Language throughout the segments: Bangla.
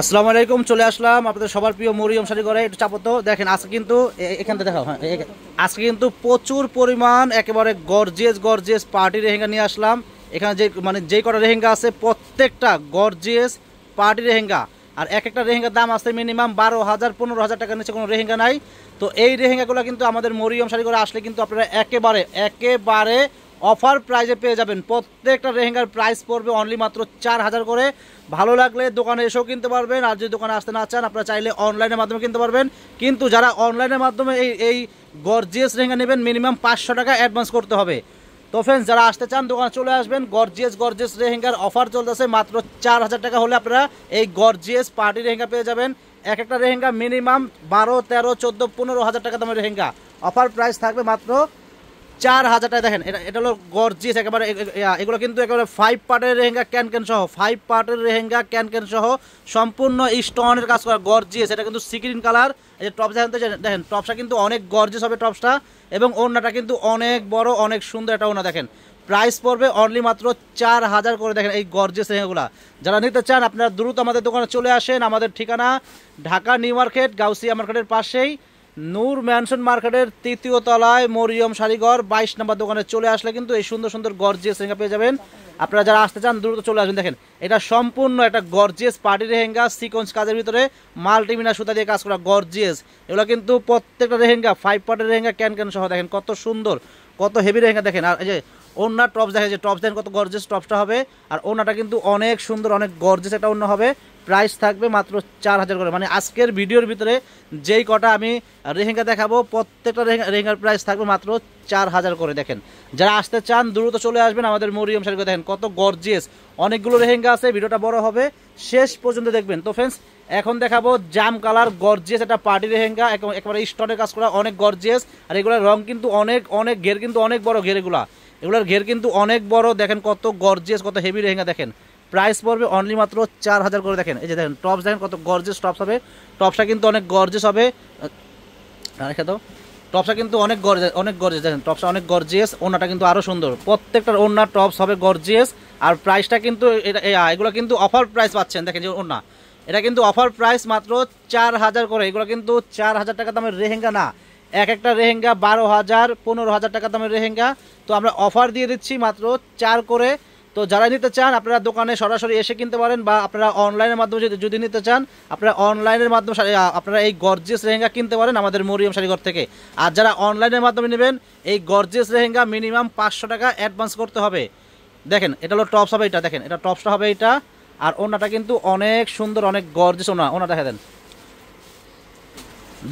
আসসালামু আলাইকুম, চলে আসলাম আপনাদের সবার প্রিয় মরিয়ম শাড়ি ঘরে। একটু চাপো তো। দেখেন আজকে কিন্তু এখান থেকে দেখাও। হ্যাঁ, আজকে কিন্তু প্রচুর পরিমাণ একেবারে গর্জিয়াস গর্জিয়াস পার্টি লেহেঙ্গা নিয়ে আসলাম। এখানে যেই কটা লেহেঙ্গা আছে প্রত্যেকটা গর্জিয়াস পার্টি লেহেঙ্গা। আর এক একটা লেহেঙ্গার দাম আছে মিনিমাম 12,000 15,000 টাকার নিচে কোনো লেহেঙ্গা নাই। তো এই লেহেঙ্গাগুলো কিন্তু আমাদের মরিয়ম শাড়ি ঘরে আসলে কিন্তু আপনারা একেবারে একেবারে অফার প্রাইজে পেয়ে যাবেন। প্রত্যেকটা লেহেঙ্গার প্রাইস পড়বে অনলি মাত্র 4,000 করে। ভালো লাগলে দোকানে এসেও কিনতে পারবেন, আর যদি দোকানে আসতে না চান আপনারা চাইলে অনলাইনের মাধ্যমে কিনতে পারবেন। কিন্তু যারা অনলাইনের মাধ্যমে এই গর্জিয়াস লেহেঙ্গা নেবেন মিনিমাম 500 টাকা অ্যাডভান্স করতে হবে। তো ফ্রেন্ডস, যারা আসতে চান দোকানে চলে আসবেন। গর্জিয়াস গর্জিয়াস লেহেঙ্গার অফার চলতেছে, মাত্র 4,000 টাকা হলে আপনারা এই গর্জিয়াস পার্টি লেহেঙ্গা পেয়ে যাবেন। এক একটা লেহেঙ্গা মিনিমাম 12, 13, 14, 15,000 টাকা দামের লেহেঙ্গা। অফার প্রাইস থাকবে মাত্র 4,000 টাকা। দেখেন এটা হলো গর্জিয়াস একেবারে। এগুলো কিন্তু একেবারে 5 পার্টের লেহেঙ্গা ক্যান সহ, 5 পার্টের লেহেঙ্গা ক্যান সহ সম্পূর্ণ স্টোনের কাজ করা গর্জিয়াস। এটা কিন্তু সিক্রিন কালার। এই যে টপস দেখেন টপসটা কিন্তু অনেক গর্জিয়াস হবে টপসটা, এবং ওড়নাটা কিন্তু অনেক বড় অনেক সুন্দর একটা ওড়না। দেখেন প্রাইস পড়বে অনলি মাত্র 4,000 করে। দেখেন এই গর্জিয়াস লেহেঙ্গাগুলো যারা নিতে চান আপনারা দ্রুত আমাদের দোকানে চলে আসেন। আমাদের ঠিকানা ঢাকা নিউ মার্কেট, গাউসিয়া মার্কেটের পাশেই নূর ম্যানশন মার্কেটের 3য় তলায় মরিয়ম শাড়িঘর 22 নম্বর দোকানে চলে আসলে কিন্তু এই সুন্দর সুন্দর গর্জিয়াস লেহেঙ্গা পেয়ে যাবেন। আপনারা যারা আসতে চান দ্রুত চলে আসবেন। দেখেন এটা সম্পূর্ণ একটা গর্জিয়াস পার্টি লেহেঙ্গা, সিকোয়েন্স কাজের ভিতরে মাল্টিমিনা সুতা দিয়ে কাজ করা গর্জিয়াস। এগুলো কিন্তু প্রত্যেকটা লেহেঙ্গা 5 পার্টের লেহেঙ্গা ক্যান সহ। দেখেন কত সুন্দর কত হেভি লেহেঙ্গা। দেখেন আর এই যে ওড়না টপস, দেখেন যে টপস দেখেন কত গর্জিয়াস টপসটা হবে। আর ওড়নাটা কিন্তু অনেক সুন্দর অনেক গর্জিয়াস একটা ওড়না হবে। প্রাইস থাকবে মাত্র 4,000 করে। মানে আজকের ভিডিওর ভিতরে যেই কটা আমি লেহেঙ্গা দেখাবো প্রত্যেকটা লেহেঙ্গার প্রাইস থাকবে মাত্র 4,000 করে। দেখেন যারা আসতে চান দ্রুত চলে আসবেন আমাদের মরিয়ম শাড়িঘর। দেখেন কত গর্জিয়াস অনেকগুলো লেহেঙ্গা আছে, ভিডিওটা বড় হবে, শেষ পর্যন্ত দেখবেন। তো ফ্রেন্ডস, এখন দেখাবো জাম কালার গর্জিয়াস একটা পার্টি লেহেঙ্গা, একেবারে স্টোনের কাজ করা অনেক গর্জিয়াস। আর এগুলোর রং কিন্তু অনেক অনেক ঘের কিন্তু অনেক বড় ঘের, এগুলোর ঘের কিন্তু অনেক বড়। দেখেন কত গর্জিয়াস কত হেভি লেহেঙ্গা। দেখেন প্রাইস পড়বে অনলি মাত্র 4,000 করে। দেখেন এই যে দেখেন টপস দেখেন কত গর্জিয়াস টপস হবে। টপসটা কিন্তু অনেক গর্জিয়াস হবে। রেখে দাও। টপসটা কিন্তু অনেক গর্জিয়াস। দেখেন টপসটা অনেক গর্জিয়াস, ওড়নাটা কিন্তু আরও সুন্দর। প্রত্যেকটার ওড়না টপস হবে গর্জিয়াস। আর প্রাইসটা কিন্তু এগুলো কিন্তু অফার প্রাইস পাচ্ছেন। দেখেন যে ওড়না, এটা কিন্তু অফার প্রাইস মাত্র 4,000 করে। এগুলো কিন্তু 4,000 টাকা দামের লেহেঙ্গা না, এক একটা লেহেঙ্গা 12,000 15,000 টাকা দামের লেহেঙ্গা। তো আমরা অফার দিয়ে দিচ্ছি মাত্র 4 করে। তো যারা নিতে চান আপনারা দোকানে সরাসরি এসে কিনতে পারেন, বা আপনারা অনলাইনের মাধ্যমে যদি নিতে চান আপনারা অনলাইনের মাধ্যমে আপনারা এই গর্জিয়াস লেহেঙ্গা কিনতে পারেন আমাদের মরিয়ম শাড়িঘর থেকে। আর যারা অনলাইনের মাধ্যমে নেবেন এই গর্জিয়াস লেহেঙ্গা মিনিমাম 500 টাকা অ্যাডভান্স করতে হবে। দেখেন এটা হলো টপস হবে, এটা দেখেন এটা টপসটা হবে এটা। আর ওড়নাটা কিন্তু অনেক সুন্দর অনেক গর্জিয়াস ওড়না দেখা দেন।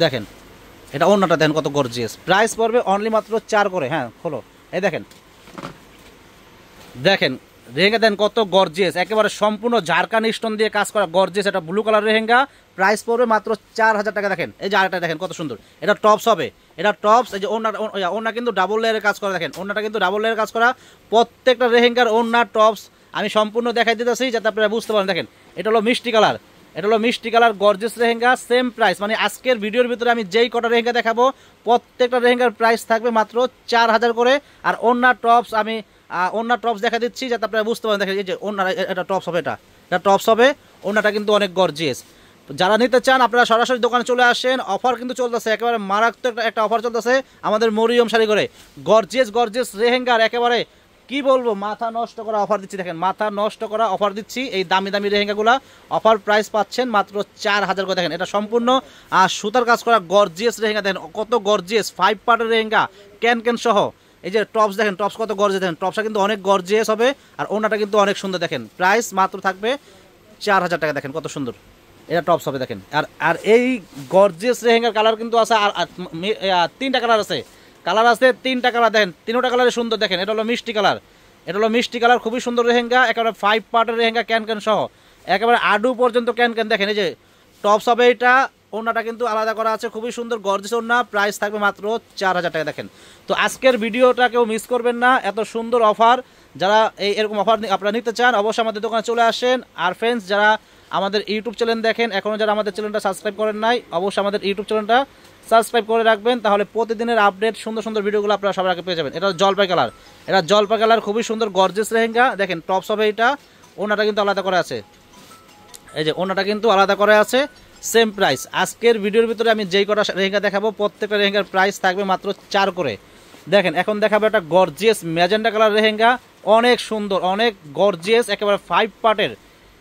দেখেন এটা ওড়নাটা দেখেন কত গর্জিয়াস। প্রাইস পড়বে অনলি মাত্র 4 করে। হ্যাঁ খোলো। এই দেখেন দেখেন লেহেঙ্গা দেন কত গর্জিয়াস, একেবারে সম্পূর্ণ ঝাড়খান্ড স্টোন দিয়ে কাজ করা গর্জিয়াস একটা ব্লু কালার লেহেঙ্গা। প্রাইস পড়বে মাত্র 4,000 টাকা। দেখেন এই যে আরেকটা দেখেন কত সুন্দর, এটা টপস হবে, এটা টপস। এই যে ওড়না কিন্তু ডাবল লেয়ারের কাজ করা। দেখেন ওড়নাটা কিন্তু ডাবল লেয়ারের কাজ করা। প্রত্যেকটা লেহেঙ্গার ওড়না টপস আমি সম্পূর্ণ দেখাই দিতেছি যাতে আপনারা বুঝতে পারেন। দেখেন এটা হলো মিষ্টি কালার, এটা হলো মিষ্টি colour gorgeous lehenga, same price. মানে আজকের ভিডিওর ভিতরে আমি যেই কটা লেহেঙ্গা দেখাবো প্রত্যেকটা লেহেঙ্গার প্রাইস থাকবে মাত্র 4,000 করে। আর ওড়না টপস আমি ওড়না টপস দেখা দিচ্ছি যাতে আপনারা বুঝতে পারেন। দেখেন এই যে ওড়না, এটা টপস হবে, এটা টপস হবে। ওড়নাটা কিন্তু অনেক গর্জিয়াস। যারা নিতে চান আপনারা সরাসরি দোকানে চলে আসেন। অফার কিন্তু চলতেছে, একেবারে মারাত্মক একটা অফার চলতেছে আমাদের মরিয়ম শাড়িঘরে। গর্জিয়াস গর্জিয়াস লেহেঙ্গার একেবারে কি বলবো মাথা নষ্ট করা অফার দিচ্ছি। দেখেন মাথা নষ্ট করা অফার দিচ্ছি। এই দামি দামি লেহেঙ্গাগুলো অফার প্রাইস পাচ্ছেন মাত্র 4,000 করে। দেখেন এটা সম্পূর্ণ সুতার কাজ করা গর্জিয়াস লেহেঙ্গা। দেখেন কত গর্জিয়াস 5 পার্টের লেহেঙ্গা ক্যান সহ। এই যে টপস দেখেন টপস কত গর্জিয়াস। দেখেন টপসটা কিন্তু অনেক গর্জিয়াস হবে। আর ওড়নাটা কিন্তু অনেক সুন্দর। দেখেন প্রাইস মাত্র থাকবে 4,000 টাকা। দেখেন কত সুন্দর এটা টপস হবে। দেখেন আর এই গর্জিয়াস লেহেঙ্গার কালার কিন্তু আছে আর 3টা কালার আছে, কালার 3টা কালার। দেখেন 3টা কালারে সুন্দর। দেখেন এটা হলো মিষ্টি কালার, এটা হলো মিষ্টি কালার, খুবই সুন্দর লেহেঙ্গা। একেবারে 5 পার্টের লেহেঙ্গা ক্যান সহ, একেবারে আডু পর্যন্ত ক্যান। দেখেন এই যে টপস হবে এটা, ওড়নাটা কিন্তু আলাদা করা আছে, খুবই সুন্দর গর্জিয়াস ওড়না। প্রাইস থাকবে মাত্র 4,000 টাকা। দেখেন তো আজকের ভিডিওটা কেউ মিস করবেন না, এত সুন্দর অফার। যারা এরকম অফার আপনারা নিতে চান অবশ্যই আমাদের দোকানে চলে আসেন। আর ফ্রেন্ডস, যারা আমাদের ইউটিউব চ্যানেল দেখেন এখনও যারা আমাদের চ্যানেলটা সাবস্ক্রাইব করেন নাই অবশ্যই আমাদের ইউটিউব চ্যানেলটা সাবস্ক্রাইব করে রাখবেন, তাহলে প্রতিদিনের আপডেট সুন্দর সুন্দর ভিডিওগুলো আপনারা সবার আগে পেয়ে যাবেন। এটা জলপাই কালার, এটা জলপাই কালার খুবই সুন্দর গর্জিয়াস লেহেঙ্গা। দেখেন টপস হবে এটা, ওড়নাটা কিন্তু আলাদা করা আছে। এই যে ওনাটা কিন্তু আলাদা করে আছে, সেম প্রাইস। আজকের ভিডিওর ভিতরে আমি যেই কটা লেহেঙ্গা দেখাবো প্রত্যেকটা লেহেঙ্গার প্রাইস থাকবে মাত্র 4 করে। দেখেন এখন দেখাবো একটা গর্জিয়াস ম্যাজেন্টা কালার লেহেঙ্গা, অনেক সুন্দর, অনেক গর্জিয়াস, একেবারে 5 পার্টের,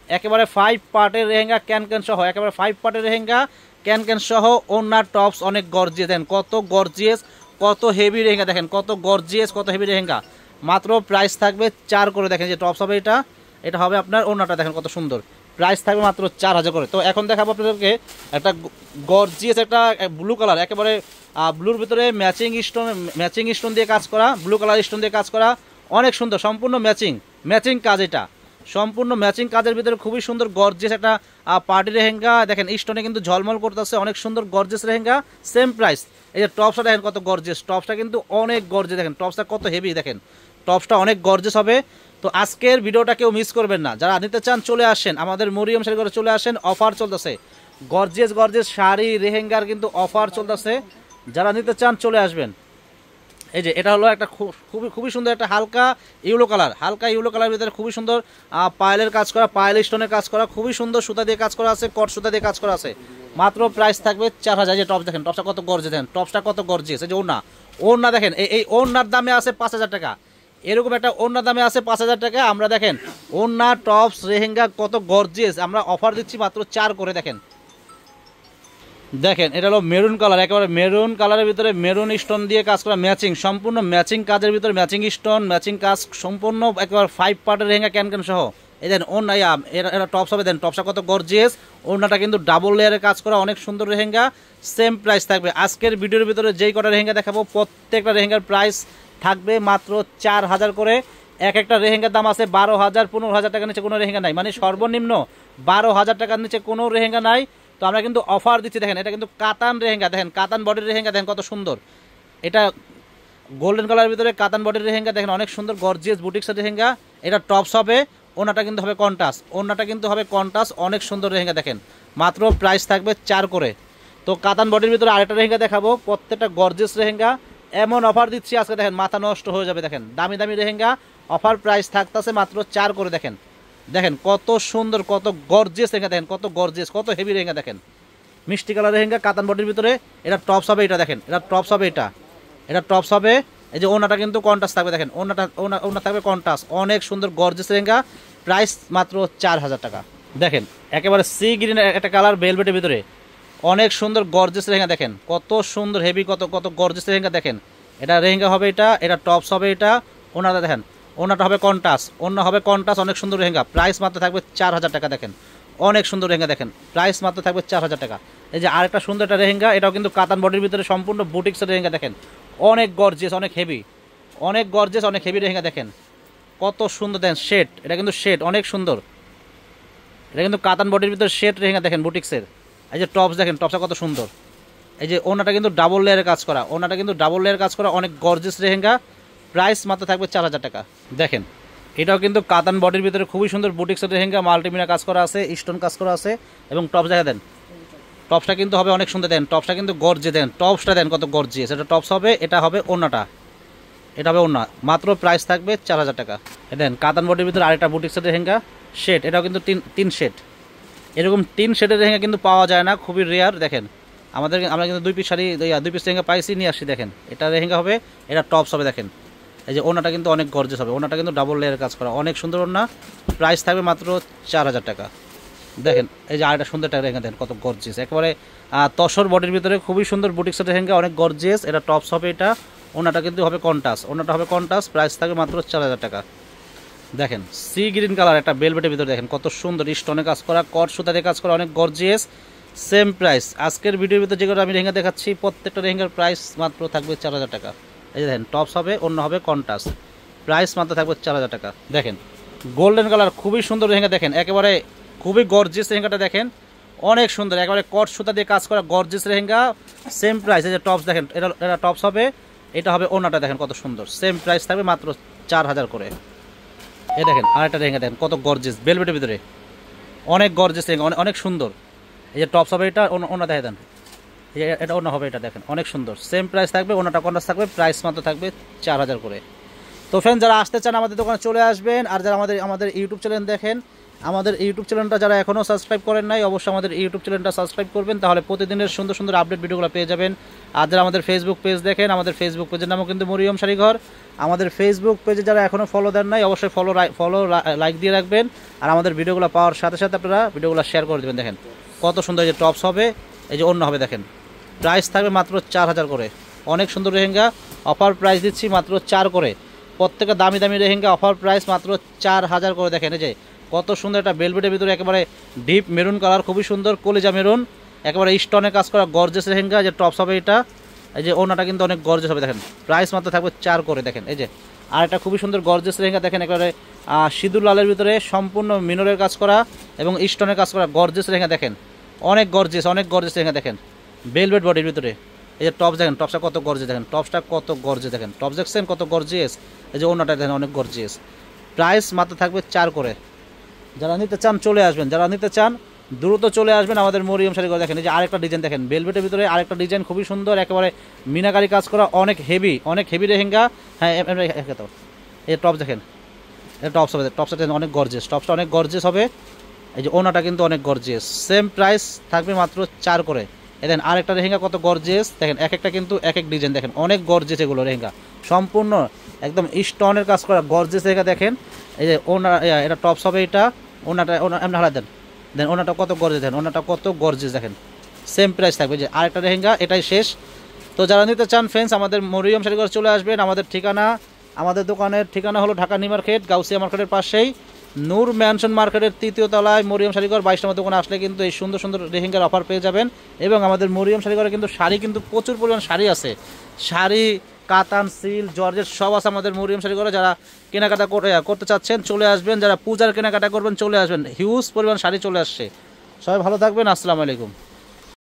একেবারে 5 পার্টের লেহেঙ্গা, ক্যান সহ, একেবারে 5 পার্টের লেহেঙ্গা ক্যান সহ। ওনার টপস অনেক গর্জিয়াস, দেখেন কত গর্জিয়াস, কত হেভি লেহেঙ্গা, দেখেন কত গর্জিয়াস, কত হেভি লেহেঙ্গা। মাত্র প্রাইস থাকবে 4 করে। দেখেন যে টপস হবে এটা, এটা হবে আপনার ওনাটা, দেখেন কত সুন্দর, প্রাইস থাকবে মাত্র 4000 করে। তো এখন দেখাবো আপনাদেরকে একটা গর্জিয়াস একটা ব্লু কালার, একেবারে ব্লুর ভিতরে ম্যাচিং স্টোন দিয়ে কাজ করা, ব্লু কালার স্টোন দিয়ে কাজ করা, অনেক সুন্দর, সম্পূর্ণ ম্যাচিং কাজ। এটা সম্পূর্ণ ম্যাচিং কাজের ভিতরে খুবই সুন্দর গর্জিয়াস একটা পার্টি লেহেঙ্গা। দেখেন স্টোনে কিন্তু ঝলমল করতেছে, অনেক সুন্দর গর্জিয়াস লেহেঙ্গা, সেম প্রাইস। এই যে টপসটা দেখেন কত গর্জিয়াস, টপসটা কিন্তু অনেক গর্জিয়াস, দেখেন টপসটা কত হেভি, দেখেন টপসটা অনেক গর্জিয়াস হবে। তো আজকের ভিডিওটা কেউ মিস করবেন না, যারা নিতে চান চলে আসেন আমাদের মরিয়ম শাড়ি ঘরে, চলে আসেন, অফার চলতেছে, গর্জিয়াস শাড়ি লেহেঙ্গার কিন্তু অফার চলতেছে, যারা নিতে চান চলে আসবেন। এই যে এটা হলো একটা খুবই সুন্দর একটা হালকা ইউলো কালার ভিতরে খুবই সুন্দর পায়েলের কাজ করা, পায়েল স্টোনের কাজ করা, খুবই সুন্দর সুতা দিয়ে কাজ করা আছে, কট সুতা দিয়ে কাজ করা আছে। মাত্র প্রাইস থাকবে 4000। যে টপস দেখেন, টপসটা কত গর্জিয়াস, দেখেন টপসটা কত গর্জিয়াস। এই যে ওড়না দেখেন, এই ওড়নার দামে আছে 5000 টাকা, এরকম একটা ওড়নার দামে আছে 5000 টাকা। আমরা দেখেন ওড়না, টপস, লেহেঙ্গা কত গর্জিয়াস, আমরা অফার দিচ্ছি মাত্র 4 করে। দেখেন এটা হলো মেরুন কালার, একেবারে মেরুন কালারের ভিতরে মেরুন স্টোন দিয়ে কাজ করা, সম্পূর্ণ ম্যাচিং কাজের ভিতরে ম্যাচিং স্টোন, ম্যাচিং কাজ সম্পূর্ণ, একেবারে 5 পার্টের লেহেঙ্গা ক্যান সহ। এই দেন ওড়না, এটা টপস হবে, দেন টপসটা কত গর্জিয়াস, ওড়নাটা কিন্তু ডাবল লেয়ারের কাজ করা, অনেক সুন্দর লেহেঙ্গা, সেম প্রাইস থাকবে। আজকের ভিডিওর ভিতরে যেই কটা লেহেঙ্গা দেখাবো প্রত্যেকটা লেহেঙ্গার প্রাইস থাকবে মাত্র 4000 করে। এক একটা লেহেঙ্গার দাম আছে 12000, 15000 টাকার নিচে কোনো লেহেঙ্গা নাই, মানে সর্বনিম্ন 12000 টাকার নিচে কোনো লেহেঙ্গা নাই। তো আমরা কিন্তু অফার দিচ্ছি, দেখেন এটা কিন্তু কাতান লেহেঙ্গা, দেখেন কাতান বডির লেহেঙ্গা, দেখেন কত সুন্দর, এটা গোল্ডেন কালারের ভিতরে কাতান বডির লেহেঙ্গা, দেখেন অনেক সুন্দর গর্জিয়াস বুটিক্সের লেহেঙ্গা। এটা টপস হবে, ওনাটা কিন্তু হবে কন্টাস, অনেক সুন্দর লেহেঙ্গা। দেখেন মাত্র প্রাইস থাকবে 4 করে। তো কাতান বডির ভিতরে আরেকটা লেহেঙ্গা দেখাবো, প্রত্যেকটা গর্জিয়াস লেহেঙ্গা, এমন অফার দিচ্ছি আজকে, দেখেন মাথা নষ্ট হয়ে যাবে। দেখেন দামি লেহেঙ্গা, অফার প্রাইস থাকতেছে মাত্র 4 করে। দেখেন কত সুন্দর, কত গর্জিয়াস লেহেঙ্গা, দেখেন কত গর্জিয়াস, কত হেভি লেহেঙ্গা। দেখেন মিষ্টি কালার লেহেঙ্গা কাতান বডির ভিতরে, এটা টপস হবে, এটা দেখেন এটা টপস হবে, এটা টপস হবে। এই যে ওনাটা কিন্তু কন্টাস থাকবে, দেখেন ওনা থাকবে কন্টাস, অনেক সুন্দর গর্জিয়াস লেহেঙ্গা, প্রাইস মাত্র 4000 টাকা। দেখেন একেবারে সি গ্রিন একটা কালার ভেলভেটের ভিতরে, অনেক সুন্দর গর্জিয়াস লেহেঙ্গা, দেখেন কত সুন্দর হেভি, কত গর্জিয়াস লেহেঙ্গা। দেখেন এটা লেহেঙ্গা হবে, এটা টপস হবে, এটা ওনাটা দেখেন, ওনাটা হবে কন্টাস, অনেক সুন্দর লেহেঙ্গা, প্রাইস মাত্র থাকবে 4000 টাকা। দেখেন অনেক সুন্দর লেহেঙ্গা, দেখেন প্রাইস মাত্র থাকবে 4000 টাকা। এই যে আরেকটা সুন্দর একটা লেহেঙ্গা, এটাও কিন্তু কাতান বডির ভিতরে সম্পূর্ণ বুটিক্সের লেহেঙ্গা। দেখেন অনেক গর্জিয়াস, অনেক হেভি লেহেঙ্গা। দেখেন কত সুন্দর, দেখেন শেড, এটা কিন্তু শেড অনেক সুন্দর, এটা কিন্তু কাতান বডির ভিতরে শেড লেহেঙ্গা, দেখেন বুটিক্সের। এই যে টপস দেখেন, টপসটা কত সুন্দর। এই যে ওনাটা কিন্তু ডাবল লেয়ারের কাজ করা, অনেক গর্জিয়াস লেহেঙ্গা, প্রাইস মাত্র থাকবে 4000 টাকা। দেখেন এটাও কিন্তু কাতান বডির ভিতরে খুবই সুন্দর বুটিক্সের লেহেঙ্গা, মাল্টিমিনা কাজ করা আছে, স্টোন কাজ করা আছে, এবং টপস দেখা দেন, টপসটা কিন্তু হবে অনেক সুন্দর। দেন টপসটা কিন্তু গর্জিয়াস, দেন টপসটা দেন কত গর্জিয়াস, এটা টপস হবে, এটা হবে ওনাটা, এটা হবে ওনা, মাত্র প্রাইস থাকবে 4000 টাকা। দেন কাতান বডির ভিতরে আরেকটা বুটিক্সের লেহেঙ্গা শেড, এটাও কিন্তু তিন শেড, এরকম 3 শেডের লেহেঙ্গা কিন্তু পাওয়া যায় না, খুবই রেয়ার। দেখেন আমরা কিন্তু 2 পিস শাড়ি 2 পিস লেহেঙ্গা পাইছি, নিয়ে আসছি। দেখেন এটা লেহেঙ্গা হবে, এটা টপস হবে। দেখেন এই যে ওনাটা কিন্তু অনেক গর্জিয়াস হবে, ওনাটা কিন্তু ডাবল লেয়ারের কাজ করা, অনেক সুন্দর ওনা, প্রাইস থাকবে মাত্র 4000 টাকা। দেখেন এই যে আরেকটা সুন্দর একটা লেহেঙ্গা, দেখেন কত গর্জিয়াস, একেবারে তসর বডির ভিতরে খুবই সুন্দর বুটিক্সের লেহেঙ্গা, অনেক গর্জিয়াস, এটা টপস হবে, এটা ওনাটা কিন্তু হবে কন্টাস, প্রাইস থাকবে মাত্র 4000 টাকা। দেখেন সি গ্রিন কালার একটা বেলভেটের ভিতরে, দেখেন কত সুন্দর স্টোনে কাজ করা, কট সুতা দিয়ে কাজ করা, অনেক গর্জিয়াস, সেম প্রাইস। আজকের ভিডিওর ভিতরে যেগুলো আমি লেহেঙ্গা দেখাচ্ছি প্রত্যেকটা লেহেঙ্গার প্রাইস মাত্র থাকবে 4000 টাকা। এই যে দেখেন টপস হবে, অন্য হবে কন্টাস, প্রাইস মাত্র থাকবে 4000 টাকা। দেখেন গোল্ডেন কালার খুবই সুন্দর লেহেঙ্গা, দেখেন একেবারে খুবই গর্জিয়াস লেহেঙ্গাটা, দেখেন অনেক সুন্দর, একেবারে কট সুতা দিয়ে কাজ করা গর্জিয়াস লেহেঙ্গা, সেম প্রাইস। এই যে টপস দেখেন, এটা টপস হবে, এটা হবে ওনাটা, দেখেন কত সুন্দর, সেম প্রাইস থাকবে মাত্র 4000 করে। এই দেখেন আরেকটা লেহেঙ্গা, দেখেন কত গর্জিয়াস বেলভেটের ভিতরে, অনেক গর্জিয়াস লেহেঙ্গা, অনেক সুন্দর। এই যে টপস হবে, এটা ওনা দেখে দেন, এটা ওনা হবে, এটা দেখেন অনেক সুন্দর, সেম প্রাইস থাকবে, ওনাটা কন্টাস থাকবে, প্রাইস মাত্র থাকবে 4000 করে। তো ফ্রেন্ড যারা আসতে চান আমাদের দোকানে চলে আসবেন, আর যারা আমাদের ইউটিউব চ্যানেল দেখেন আমাদের ইউটিউব চ্যানেলটা যারা এখনও সাবস্ক্রাইব করেন নাই অবশ্যই আমাদের ইউটিউব চ্যানেলটা সাবস্ক্রাইব করবেন, তাহলে প্রতিদিনের সুন্দর সুন্দর আপডেট ভিডিওগুলো পেয়ে যাবেন। আর যারা আমাদের ফেসবুক পেজ দেখেন, আমাদের ফেসবুক পেজের নামও কিন্তু মরিয়ম শাড়িঘর। আমাদের ফেসবুক পেজে যারা এখনও ফলো দেন নাই অবশ্যই ফলো লাইক দিয়ে রাখবেন। আর আমাদের ভিডিওগুলো পাওয়ার সাথে সাথে আপনারা ভিডিওগুলো শেয়ার করে দেবেন। দেখেন কত সুন্দর, এই যে টপস হবে, এই যে অন্য হবে, দেখেন প্রাইস থাকবে মাত্র 4000 করে। অনেক সুন্দর লেহেঙ্গা, অফার প্রাইস দিচ্ছি মাত্র 4 করে। প্রত্যেকটা দামি দামি লেহেঙ্গা অফার প্রাইস মাত্র 4000 করে। দেখেন এই যে কত সুন্দর একটা বেলভেটের ভিতরে একেবারে ডিপ মেরুন কালার, খুবই সুন্দর কলিজা মেরুন, একেবারে স্টোনে কাজ করা গর্জেস লেহেঙ্গা। যে টপস হবে এটা, এই যে ওনাটা কিন্তু অনেক গর্জেস হবে। দেখেন প্রাইস মাত্র থাকবে 4 করে। দেখেন এই যে আর একটা খুবই সুন্দর গর্জেস লেহেঙ্গা, দেখেন একেবারে সিঁদুর লালের ভিতরে সম্পূর্ণ মিনরের কাজ করা এবং স্টোনের কাজ করা গর্জেস লেহেঙ্গা। দেখেন অনেক গর্জেস লেহেঙ্গা। দেখেন বেলভেট বডির ভিতরে, এই যে টপস দেখেন, টপসটা কত গর্জেস, দেখেন টপসটা কত গর্জেস, দেখেন টপস দেখছেন কত গর্জিয়াস। এই যে ওনাটা দেখেন অনেক গর্জিয়াস। প্রাইস মাত্র থাকবে 4 করে। যারা নিতে চান চলে আসবেন, যারা নিতে চান দ্রুত চলে আসবেন আমাদের মরিয়ম শাড়িঘর। দেখেন এই যে আরেকটা ডিজাইন, দেখেন বেলভেটের ভিতরে আরেকটা ডিজাইন, খুবই সুন্দর, একেবারে মিনাকারি কাজ করা, অনেক হেভি লেহেঙ্গা। হ্যাঁ তো এই টপস দেখেন, এই টপস হবে, টপসটা অনেক গর্জিয়াস, টপসটা অনেক গর্জিয়াস হবে। এই যে ওনাটা কিন্তু অনেক গর্জিয়াস। সেম প্রাইস থাকবে মাত্র 4 করে। দেখেন আরেকটা লেহেঙ্গা কত গর্জিয়াস, দেখেন এক একটা কিন্তু এক এক ডিজাইন, দেখেন অনেক গর্জিয়াস এগুলো লেহেঙ্গা, সম্পূর্ণ একদম স্টোনের কাজ করা গর্জিয়াস লেহেঙ্গা। দেখেন এই যে ওনা, এটা টপস হবে, এটা ওনাটা এমনি হারা দেন ওনাটা কত গর্জিয়াস, দেখেন ওনাটা কত গর্জিয়াস। দেখেন সেম প্রাইস থাকবে। যে আরেকটা লেহেঙ্গা, এটাই শেষ। তো যারা নিতে চান ফ্রেন্ডস আমাদের মরিয়ম শাড়িঘর চলে আসবেন। আমাদের দোকানের ঠিকানা হলো ঢাকা নিউ মার্কেট, গাউসিয়া মার্কেটের পাশেই নূর ম্যানশন মার্কেটের 3য় তলায় মরিয়ম শাড়িঘর 22 নম্বর দোকানে আসলে কিন্তু এই সুন্দর সুন্দর লেহেঙ্গার অফার পেয়ে যাবেন। এবং আমাদের মরিয়ম শাড়িঘরে কিন্তু শাড়ি কিন্তু প্রচুর পরিমাণ শাড়ি আছে, শাড়ি কাতান সিল জর্জেট সব আছে আমাদের মরিয়ম শাড়িঘরে। যারা কেনাকাটা করতে চাচ্ছেন চলে আসবেন, যারা পূজার কেনাকাটা করবেন চলে আসবেন, হিউজ পরিমাণ শাড়ি চলে আসছে। সবাই ভালো থাকবেন, আসসালামু আলাইকুম।